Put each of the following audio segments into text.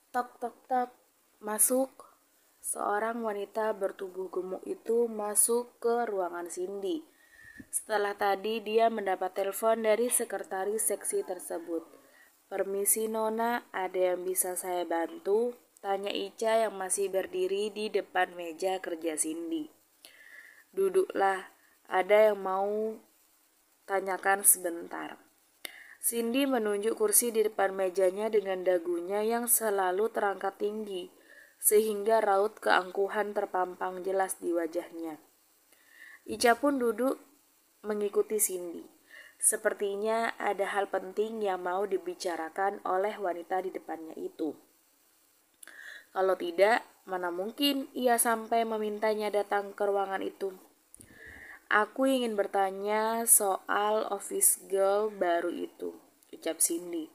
Tok tok tok, masuk. Seorang wanita bertubuh gemuk itu masuk ke ruangan Cindy. Setelah tadi dia mendapat telepon dari sekretaris seksi tersebut. "Permisi Nona, ada yang bisa saya bantu?" tanya Ica yang masih berdiri di depan meja kerja Cindy. "Duduklah, ada yang mau tanyakan sebentar." Cindy menunjuk kursi di depan mejanya dengan dagunya yang selalu terangkat tinggi, sehingga raut keangkuhan terpampang jelas di wajahnya. Ica pun duduk mengikuti Cindy. Sepertinya ada hal penting yang mau dibicarakan oleh wanita di depannya itu. Kalau tidak, mana mungkin ia sampai memintanya datang ke ruangan itu. "Aku ingin bertanya soal office girl baru itu," ucap Cindy.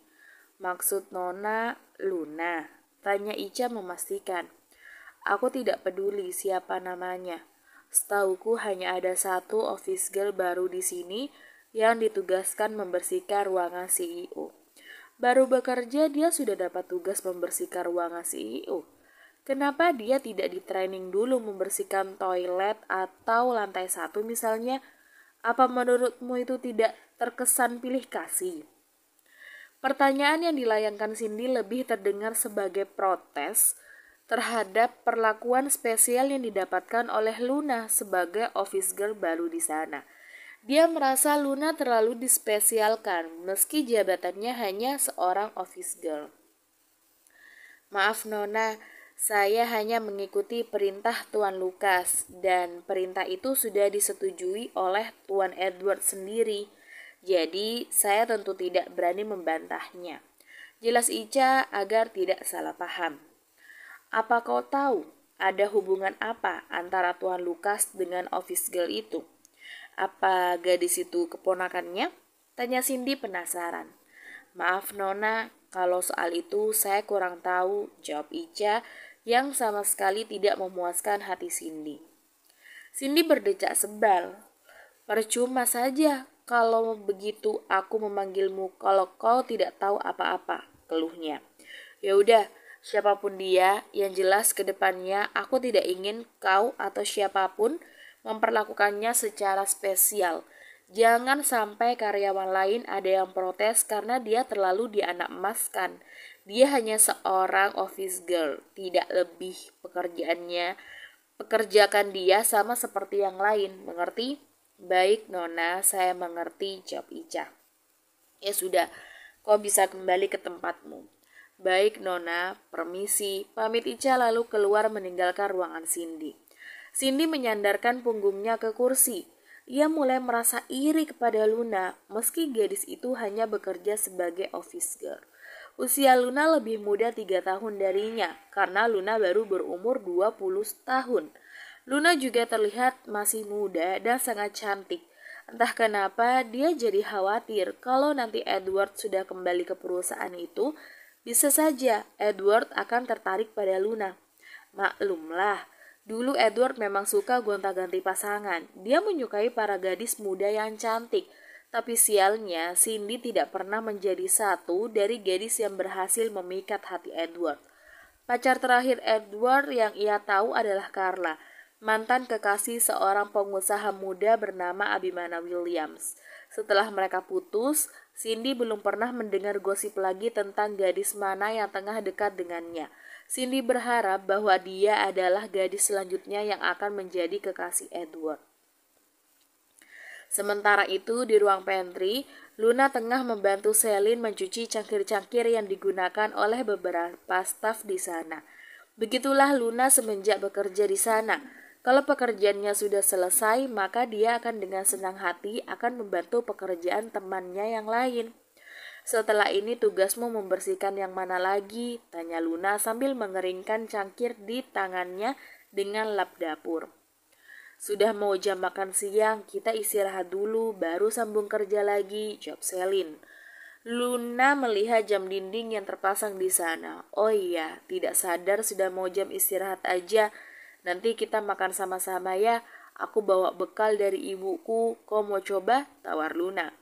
"Maksud Nona Luna?" tanya Ica memastikan. "Aku tidak peduli siapa namanya. Setauku hanya ada satu office girl baru di sini yang ditugaskan membersihkan ruangan CEO. Baru bekerja dia sudah dapat tugas membersihkan ruangan CEO. Kenapa dia tidak di training dulu membersihkan toilet atau lantai 1 misalnya? Apa menurutmu itu tidak terkesan pilih kasih?" Pertanyaan yang dilayangkan Cindy lebih terdengar sebagai protes terhadap perlakuan spesial yang didapatkan oleh Luna sebagai office girl baru di sana. Dia merasa Luna terlalu dispesialkan meski jabatannya hanya seorang office girl. "Maaf Nona, saya hanya mengikuti perintah Tuan Lukas dan perintah itu sudah disetujui oleh Tuan Edward sendiri. Jadi saya tentu tidak berani membantahnya," jelas Ica agar tidak salah paham. "Apa kau tahu ada hubungan apa antara Tuan Lukas dengan office girl itu? Apa gadis itu keponakannya?" tanya Cindy penasaran. "Maaf Nona, kalau soal itu saya kurang tahu," jawab Ica yang sama sekali tidak memuaskan hati Cindy. Cindy berdecak sebal. "Percuma saja kalau begitu aku memanggilmu kalau kau tidak tahu apa-apa," keluhnya. "Ya udah, siapapun dia, yang jelas ke depannya aku tidak ingin kau atau siapapun memperlakukannya secara spesial. Jangan sampai karyawan lain ada yang protes karena dia terlalu dianak emaskan. Dia hanya seorang office girl, tidak lebih. Pekerjakan dia sama seperti yang lain, mengerti?" "Baik Nona, saya mengerti," jawab Ica. "Ya sudah, kau bisa kembali ke tempatmu." "Baik Nona, permisi," pamit Ica lalu keluar meninggalkan ruangan Cindy. Cindy menyandarkan punggungnya ke kursi. Ia mulai merasa iri kepada Luna meski gadis itu hanya bekerja sebagai office girl. Usia Luna lebih muda 3 tahun darinya karena Luna baru berumur 20 tahun. Luna juga terlihat masih muda dan sangat cantik. Entah kenapa dia jadi khawatir kalau nanti Edward sudah kembali ke perusahaan itu, bisa saja Edward akan tertarik pada Luna. Maklumlah, dulu Edward memang suka gonta-ganti pasangan. Dia menyukai para gadis muda yang cantik. Tapi sialnya, Cindy tidak pernah menjadi satu dari gadis yang berhasil memikat hati Edward. Pacar terakhir Edward yang ia tahu adalah Carla, mantan kekasih seorang pengusaha muda bernama Abimana Williams. Setelah mereka putus, Cindy belum pernah mendengar gosip lagi tentang gadis mana yang tengah dekat dengannya. Cindy berharap bahwa dia adalah gadis selanjutnya yang akan menjadi kekasih Edward. Sementara itu di ruang pantry, Luna tengah membantu Celine mencuci cangkir-cangkir yang digunakan oleh beberapa staf di sana. Begitulah Luna semenjak bekerja di sana. Kalau pekerjaannya sudah selesai, maka dia akan dengan senang hati akan membantu pekerjaan temannya yang lain. "Setelah ini tugasmu membersihkan yang mana lagi?" tanya Luna sambil mengeringkan cangkir di tangannya dengan lap dapur. "Sudah mau jam makan siang, kita istirahat dulu, baru sambung kerja lagi," jawab Celine. Luna melihat jam dinding yang terpasang di sana. "Oh iya, tidak sadar sudah mau jam istirahat aja. Nanti kita makan sama-sama ya. Aku bawa bekal dari ibuku, kau mau coba?" tawar Luna.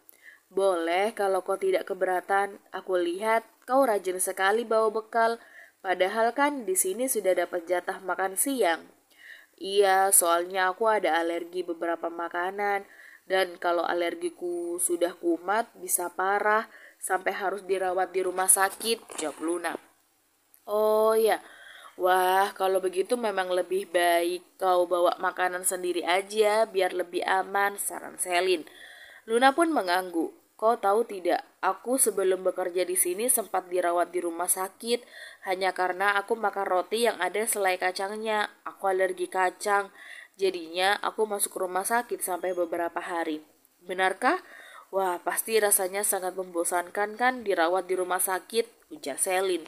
"Boleh kalau kau tidak keberatan. Aku lihat kau rajin sekali bawa bekal. Padahal kan di sini sudah dapat jatah makan siang. Iya, soalnya aku ada alergi beberapa makanan. Dan kalau alergiku sudah kumat, bisa parah sampai harus dirawat di rumah sakit, jawab Luna. Oh ya, wah kalau begitu memang lebih baik kau bawa makanan sendiri aja biar lebih aman, saran Selin. Luna pun mengangguk. Kau tahu tidak, aku sebelum bekerja di sini sempat dirawat di rumah sakit hanya karena aku makan roti yang ada selai kacangnya. Aku alergi kacang, jadinya aku masuk rumah sakit sampai beberapa hari. Benarkah? Wah, pasti rasanya sangat membosankan kan dirawat di rumah sakit, ujar Selin.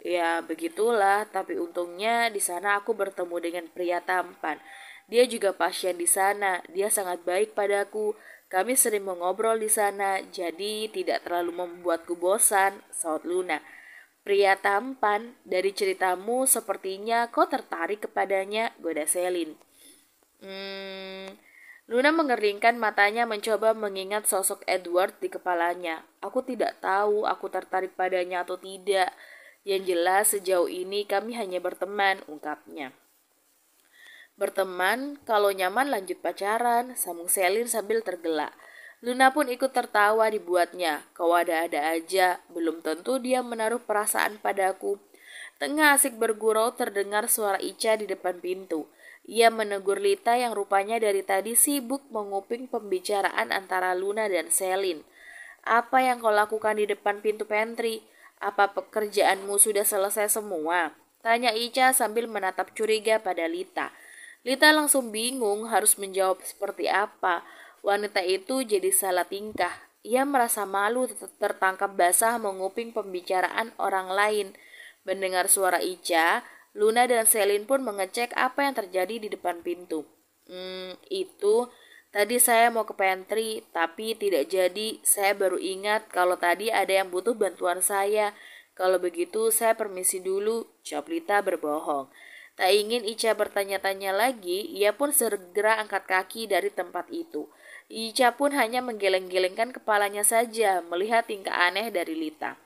Ya, begitulah, tapi untungnya di sana aku bertemu dengan pria tampan. Dia juga pasien di sana, dia sangat baik padaku. Kami sering mengobrol di sana, jadi tidak terlalu membuatku bosan, saut Luna. Pria tampan, dari ceritamu sepertinya kau tertarik kepadanya, goda Selin. Luna mengeringkan matanya mencoba mengingat sosok Edward di kepalanya. Aku tidak tahu aku tertarik padanya atau tidak. Yang jelas sejauh ini kami hanya berteman, ungkapnya. Berteman, kalau nyaman lanjut pacaran, sambung Selin sambil tergelak. Luna pun ikut tertawa dibuatnya. Kau ada-ada aja, belum tentu dia menaruh perasaan padaku. Tengah asik bergurau terdengar suara Ica di depan pintu. Ia menegur Lita yang rupanya dari tadi sibuk menguping pembicaraan antara Luna dan Selin. Apa yang kau lakukan di depan pintu pantry? Apa pekerjaanmu sudah selesai semua? Tanya Ica sambil menatap curiga pada Lita. Lita langsung bingung harus menjawab seperti apa. Wanita itu jadi salah tingkah. Ia merasa malu tertangkap basah menguping pembicaraan orang lain. Mendengar suara Ica, Luna dan Selin pun mengecek apa yang terjadi di depan pintu. Itu tadi saya mau ke pantry, tapi tidak jadi. Saya baru ingat kalau tadi ada yang butuh bantuan saya. Kalau begitu saya permisi dulu, jawab Lita berbohong. Tak ingin Ica bertanya-tanya lagi, ia pun segera angkat kaki dari tempat itu. Ica pun hanya menggeleng-gelengkan kepalanya saja melihat tingkah aneh dari Lita.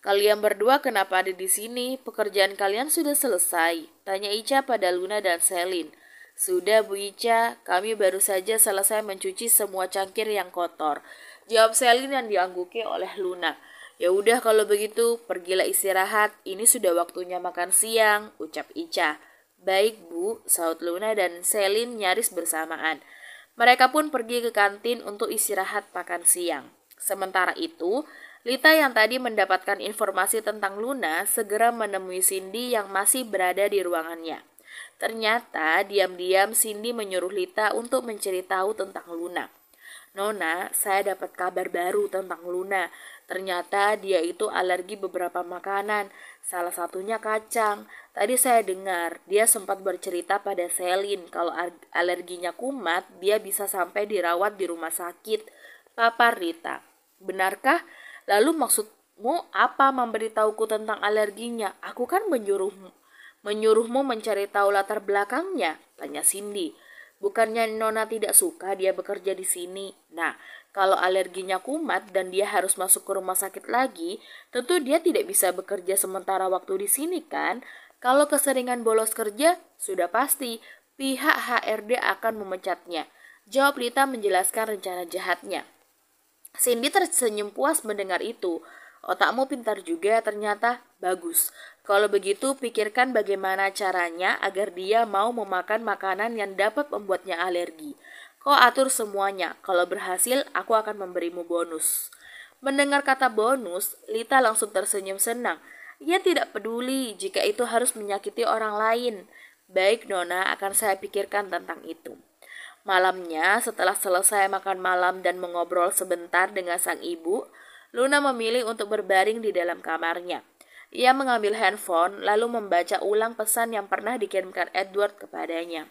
Kalian berdua kenapa ada di sini? Pekerjaan kalian sudah selesai? Tanya Ica pada Luna dan Selin. Sudah Bu Ica, kami baru saja selesai mencuci semua cangkir yang kotor, jawab Selin yang diangguki oleh Luna. Ya udah kalau begitu, pergilah istirahat. Ini sudah waktunya makan siang, ucap Ica. Baik Bu, saut Luna dan Selin nyaris bersamaan. Mereka pun pergi ke kantin untuk istirahat makan siang. Sementara itu, Lita yang tadi mendapatkan informasi tentang Luna segera menemui Cindy yang masih berada di ruangannya. Ternyata diam-diam Cindy menyuruh Lita untuk mencari tahu tentang Luna. Nona, saya dapat kabar baru tentang Luna. Ternyata dia itu alergi beberapa makanan, salah satunya kacang. Tadi saya dengar dia sempat bercerita pada Selin kalau alerginya kumat, dia bisa sampai dirawat di rumah sakit, papar Lita. Benarkah? Lalu maksudmu apa memberitahuku tentang alerginya? Aku kan menyuruhmu mencari tahu latar belakangnya, tanya Cindy. Bukannya Nona tidak suka dia bekerja di sini? Nah, kalau alerginya kumat dan dia harus masuk ke rumah sakit lagi, tentu dia tidak bisa bekerja sementara waktu di sini kan? Kalau keseringan bolos kerja, sudah pasti pihak HRD akan memecatnya. Jawab Lita menjelaskan rencana jahatnya. Cindy tersenyum puas mendengar itu. Otakmu pintar juga ternyata. Bagus. Kalau begitu pikirkan bagaimana caranya agar dia mau memakan makanan yang dapat membuatnya alergi. Kau atur semuanya. Kalau berhasil aku akan memberimu bonus. Mendengar kata bonus, Lita langsung tersenyum senang. Ia tidak peduli jika itu harus menyakiti orang lain. Baik Nona, akan saya pikirkan tentang itu. Malamnya, setelah selesai makan malam dan mengobrol sebentar dengan sang ibu, Luna memilih untuk berbaring di dalam kamarnya. Ia mengambil handphone lalu membaca ulang pesan yang pernah dikirimkan Edward kepadanya.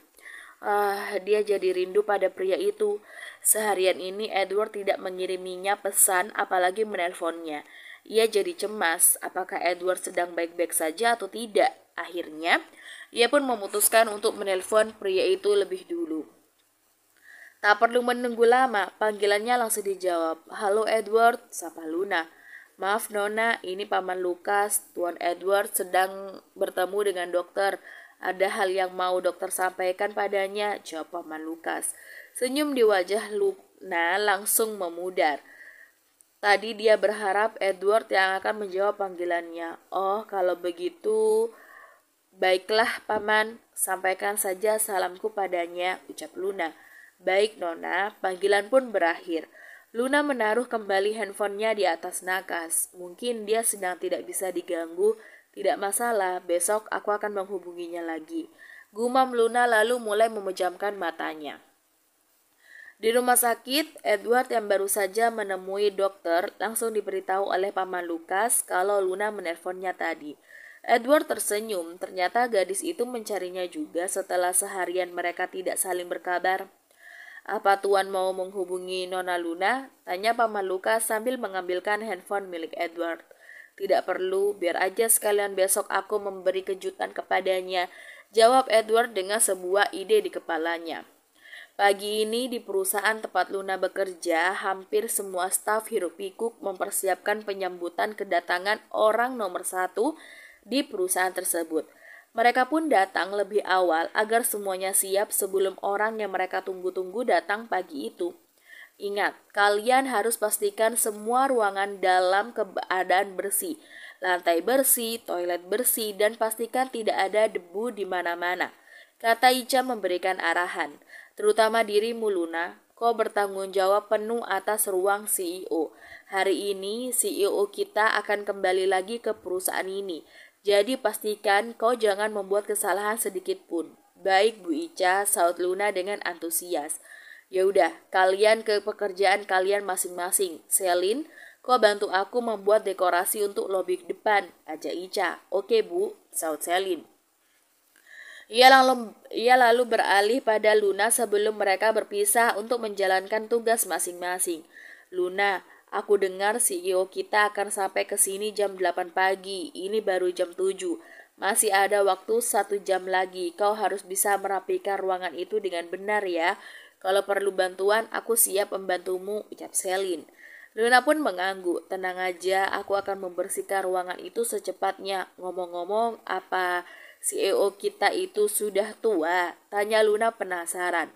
Dia jadi rindu pada pria itu. Seharian ini Edward tidak mengiriminya pesan apalagi menelponnya. Ia jadi cemas apakah Edward sedang baik-baik saja atau tidak. Akhirnya, ia pun memutuskan untuk menelpon pria itu lebih dulu. Tak perlu menunggu lama, panggilannya langsung dijawab. Halo Edward, sapa Luna. Maaf Nona, ini Paman Lukas. Tuan Edward sedang bertemu dengan dokter. Ada hal yang mau dokter sampaikan padanya, jawab Paman Lukas. Senyum di wajah Luna langsung memudar. Tadi dia berharap Edward yang akan menjawab panggilannya. Oh, kalau begitu, baiklah Paman, sampaikan saja salamku padanya, ucap Luna. Baik Nona, panggilan pun berakhir. Luna menaruh kembali handphonenya di atas nakas. Mungkin dia sedang tidak bisa diganggu. Tidak masalah, besok aku akan menghubunginya lagi. Gumam Luna lalu mulai memejamkan matanya. Di rumah sakit, Edward yang baru saja menemui dokter langsung diberitahu oleh Paman Lukas kalau Luna menelponnya tadi. Edward tersenyum, ternyata gadis itu mencarinya juga setelah seharian mereka tidak saling berkabar. Apa Tuan mau menghubungi Nona Luna? Tanya Paman Lukas sambil mengambilkan handphone milik Edward. Tidak perlu, biar aja sekalian besok aku memberi kejutan kepadanya, jawab Edward dengan sebuah ide di kepalanya. Pagi ini di perusahaan tempat Luna bekerja, hampir semua staf hiruk-pikuk mempersiapkan penyambutan kedatangan orang nomor 1 di perusahaan tersebut. Mereka pun datang lebih awal agar semuanya siap sebelum orang yang mereka tunggu-tunggu datang pagi itu. Ingat, kalian harus pastikan semua ruangan dalam keadaan bersih, lantai bersih, toilet bersih, dan pastikan tidak ada debu di mana-mana, kata Ica memberikan arahan. Terutama dirimu Luna, kau bertanggung jawab penuh atas ruang CEO. Hari ini CEO kita akan kembali lagi ke perusahaan ini. Jadi pastikan kau jangan membuat kesalahan sedikit pun. Baik Bu Ica, saut Luna dengan antusias. Ya udah, kalian ke pekerjaan kalian masing-masing. Selin, kau bantu aku membuat dekorasi untuk lobi depan, ajak Ica. Oke Bu, saut Selin. Ia lalu beralih pada Luna sebelum mereka berpisah untuk menjalankan tugas masing-masing. Luna, aku dengar CEO kita akan sampai ke sini jam 8 pagi. Ini baru jam 7. Masih ada waktu 1 jam lagi. Kau harus bisa merapikan ruangan itu dengan benar ya. Kalau perlu bantuan, aku siap membantumu, ucap Selin. Luna pun mengangguk. Tenang aja, aku akan membersihkan ruangan itu secepatnya. Ngomong-ngomong, apa CEO kita itu sudah tua? Tanya Luna penasaran.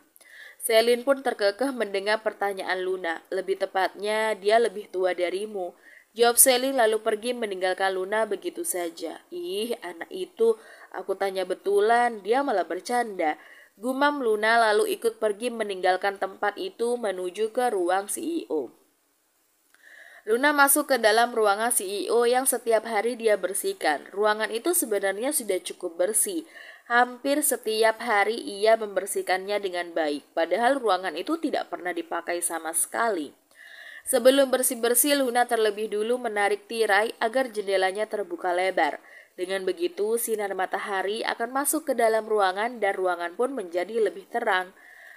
Selin pun terkekeh mendengar pertanyaan Luna. Lebih tepatnya, dia lebih tua darimu. Jawab Selin lalu pergi meninggalkan Luna begitu saja. Ih, anak itu, aku tanya betulan, dia malah bercanda. Gumam Luna lalu ikut pergi meninggalkan tempat itu menuju ke ruang CEO. Luna masuk ke dalam ruangan CEO yang setiap hari dia bersihkan. Ruangan itu sebenarnya sudah cukup bersih. Hampir setiap hari ia membersihkannya dengan baik. Padahal ruangan itu tidak pernah dipakai sama sekali. Sebelum bersih-bersih, Luna terlebih dulu menarik tirai agar jendelanya terbuka lebar. Dengan begitu, sinar matahari akan masuk ke dalam ruangan dan ruangan pun menjadi lebih terang.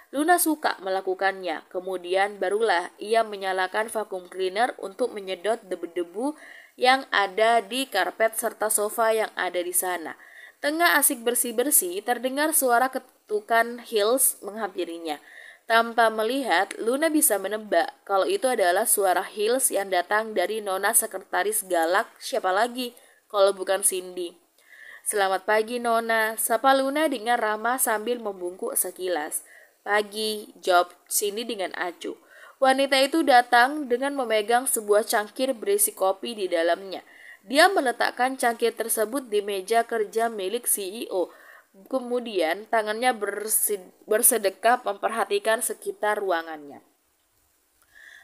Luna suka melakukannya, kemudian barulah ia menyalakan vacuum cleaner untuk menyedot debu-debu yang ada di karpet serta sofa yang ada di sana. Tengah asik bersih-bersih, terdengar suara ketukan heels menghampirinya. Tanpa melihat, Luna bisa menebak kalau itu adalah suara heels yang datang dari nona sekretaris galak, siapa lagi kalau bukan Cindy. Selamat pagi Nona, sapa Luna dengan ramah sambil membungkuk sekilas. Pagi, jawab Cindy dengan acuh. Wanita itu datang dengan memegang sebuah cangkir berisi kopi di dalamnya. Dia meletakkan cangkir tersebut di meja kerja milik CEO. Kemudian tangannya bersedekap memperhatikan sekitar ruangannya.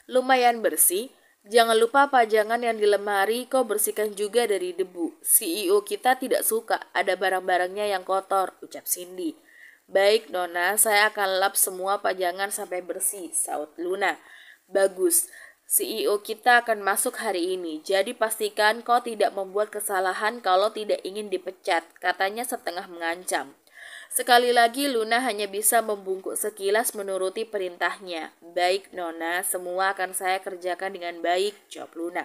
Lumayan bersih. Jangan lupa pajangan yang di lemari kau bersihkan juga dari debu. CEO kita tidak suka ada barang-barangnya yang kotor, ucap Cindy. Baik Nona, saya akan lap semua pajangan sampai bersih, saut Luna. Bagus, CEO kita akan masuk hari ini, jadi pastikan kau tidak membuat kesalahan kalau tidak ingin dipecat, katanya setengah mengancam. Sekali lagi Luna hanya bisa membungkuk sekilas menuruti perintahnya. Baik Nona, semua akan saya kerjakan dengan baik, jawab Luna.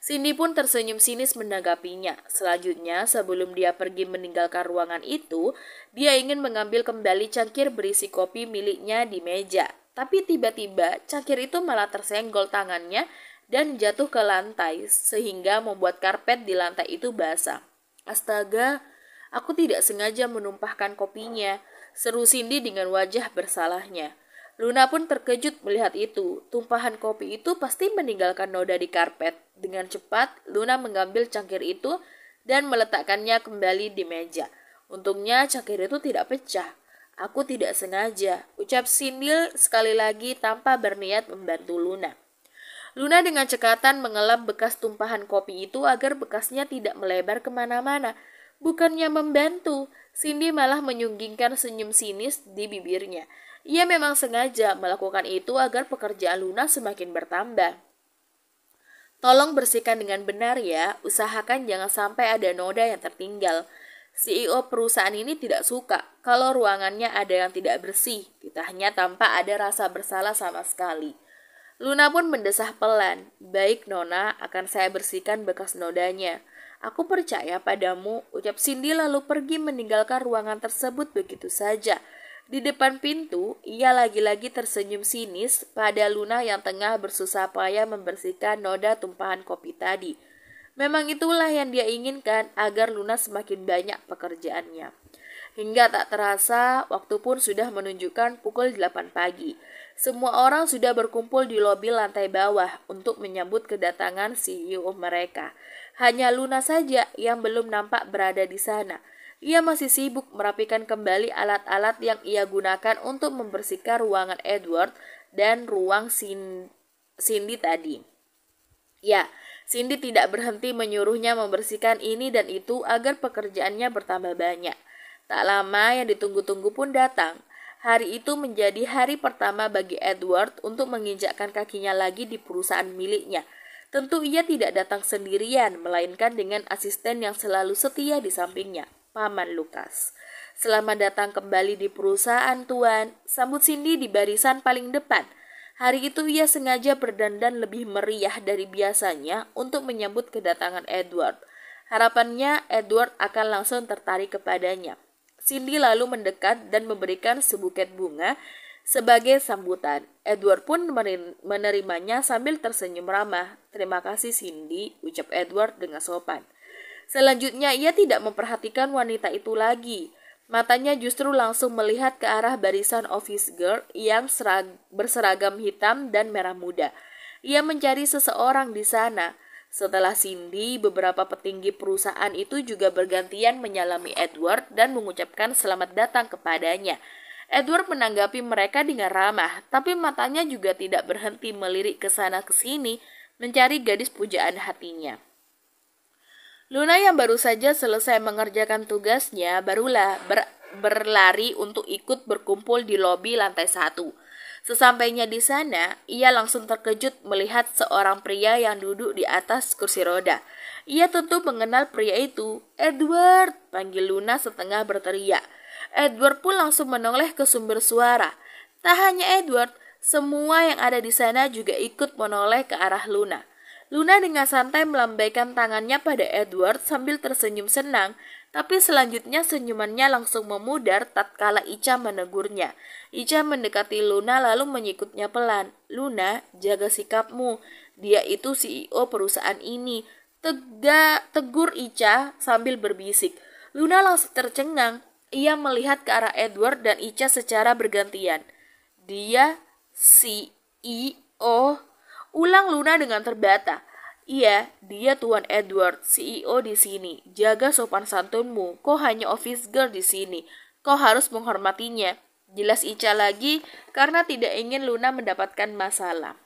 Cindy pun tersenyum sinis menanggapinya. Selanjutnya, sebelum dia pergi meninggalkan ruangan itu, dia ingin mengambil kembali cangkir berisi kopi miliknya di meja. Tapi tiba-tiba cangkir itu malah tersenggol tangannya dan jatuh ke lantai sehingga membuat karpet di lantai itu basah. Astaga, aku tidak sengaja menumpahkan kopinya, seru Cindy dengan wajah bersalahnya. Luna pun terkejut melihat itu. Tumpahan kopi itu pasti meninggalkan noda di karpet. Dengan cepat, Luna mengambil cangkir itu dan meletakkannya kembali di meja. Untungnya cangkir itu tidak pecah. Aku tidak sengaja, ucap Cindy sekali lagi tanpa berniat membantu Luna. Luna dengan cekatan mengelap bekas tumpahan kopi itu agar bekasnya tidak melebar kemana-mana. Bukannya membantu, Cindy malah menyunggingkan senyum sinis di bibirnya. Ia memang sengaja melakukan itu agar pekerjaan Luna semakin bertambah. Tolong bersihkan dengan benar ya, usahakan jangan sampai ada noda yang tertinggal. CEO perusahaan ini tidak suka kalau ruangannya ada yang tidak bersih, ditanya tanpa ada rasa bersalah sama sekali. Luna pun mendesah pelan. Baik Nona, akan saya bersihkan bekas nodanya. Aku percaya padamu, ucap Cindy lalu pergi meninggalkan ruangan tersebut begitu saja. Di depan pintu, ia lagi-lagi tersenyum sinis pada Luna yang tengah bersusah payah membersihkan noda tumpahan kopi tadi. Memang itulah yang dia inginkan agar Luna semakin banyak pekerjaannya. Hingga tak terasa, waktu pun sudah menunjukkan pukul 8 pagi. Semua orang sudah berkumpul di lobi lantai bawah untuk menyambut kedatangan CEO mereka. Hanya Luna saja yang belum nampak berada di sana. Ia masih sibuk merapikan kembali alat-alat yang ia gunakan untuk membersihkan ruangan Edward dan ruang Cindy tadi. Ya, Cindy tidak berhenti menyuruhnya membersihkan ini dan itu agar pekerjaannya bertambah banyak. Tak lama yang ditunggu-tunggu pun datang. Hari itu menjadi hari pertama bagi Edward untuk menginjakkan kakinya lagi di perusahaan miliknya. Tentu ia tidak datang sendirian, melainkan dengan asisten yang selalu setia di sampingnya, Paman Lukas. Selamat datang kembali di perusahaan, Tuan. Sambut Cindy di barisan paling depan. Hari itu ia sengaja berdandan lebih meriah dari biasanya untuk menyambut kedatangan Edward. Harapannya Edward akan langsung tertarik kepadanya. Cindy lalu mendekat dan memberikan sebuket bunga sebagai sambutan. Edward pun menerimanya sambil tersenyum ramah. Terima kasih Cindy, ucap Edward dengan sopan. Selanjutnya ia tidak memperhatikan wanita itu lagi. Matanya justru langsung melihat ke arah barisan office girl yang berseragam hitam dan merah muda. Ia mencari seseorang di sana. Setelah Cindy, beberapa petinggi perusahaan itu juga bergantian menyalami Edward dan mengucapkan selamat datang kepadanya. Edward menanggapi mereka dengan ramah, tapi matanya juga tidak berhenti melirik ke sana ke sini, mencari gadis pujaan hatinya. Luna yang baru saja selesai mengerjakan tugasnya, barulah berlari untuk ikut berkumpul di lobi lantai 1. Sesampainya di sana, ia langsung terkejut melihat seorang pria yang duduk di atas kursi roda. Ia tentu mengenal pria itu. Edward, panggil Luna setengah berteriak. Edward pun langsung menoleh ke sumber suara. Tak hanya Edward, semua yang ada di sana juga ikut menoleh ke arah Luna. Luna dengan santai melambaikan tangannya pada Edward sambil tersenyum senang, tapi selanjutnya senyumannya langsung memudar tatkala Ica menegurnya. Ica mendekati Luna lalu menyikutnya pelan. Luna, jaga sikapmu. Dia itu CEO perusahaan ini. Tegur Ica sambil berbisik. Luna langsung tercengang. Ia melihat ke arah Edward dan Ica secara bergantian. Dia CEO. Ulang Luna dengan terbata. Iya, dia Tuan Edward, CEO di sini. Jaga sopan santunmu. Kau hanya office girl di sini. Kau harus menghormatinya. Jelas Ica lagi karena tidak ingin Luna mendapatkan masalah.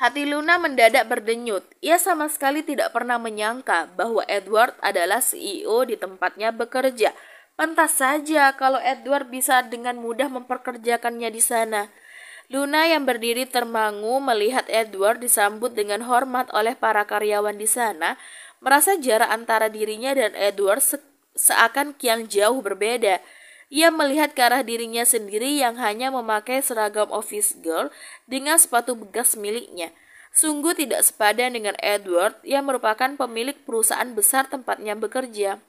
Hati Luna mendadak berdenyut. Ia sama sekali tidak pernah menyangka bahwa Edward adalah CEO di tempatnya bekerja. Pantas saja kalau Edward bisa dengan mudah memperkerjakannya di sana. Luna yang berdiri termangu melihat Edward disambut dengan hormat oleh para karyawan di sana, merasa jarak antara dirinya dan Edward seakan kian jauh berbeda. Ia melihat ke arah dirinya sendiri yang hanya memakai seragam office girl dengan sepatu bekas miliknya. Sungguh tidak sepadan dengan Edward yang merupakan pemilik perusahaan besar tempatnya bekerja.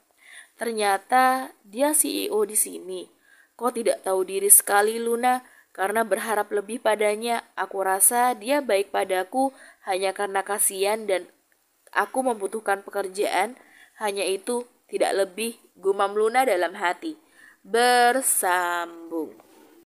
Ternyata dia CEO di sini. Kau tidak tahu diri sekali, Luna. Karena berharap lebih padanya, aku rasa dia baik padaku hanya karena kasihan dan aku membutuhkan pekerjaan, hanya itu, tidak lebih, gumam Luna dalam hati. Bersambung.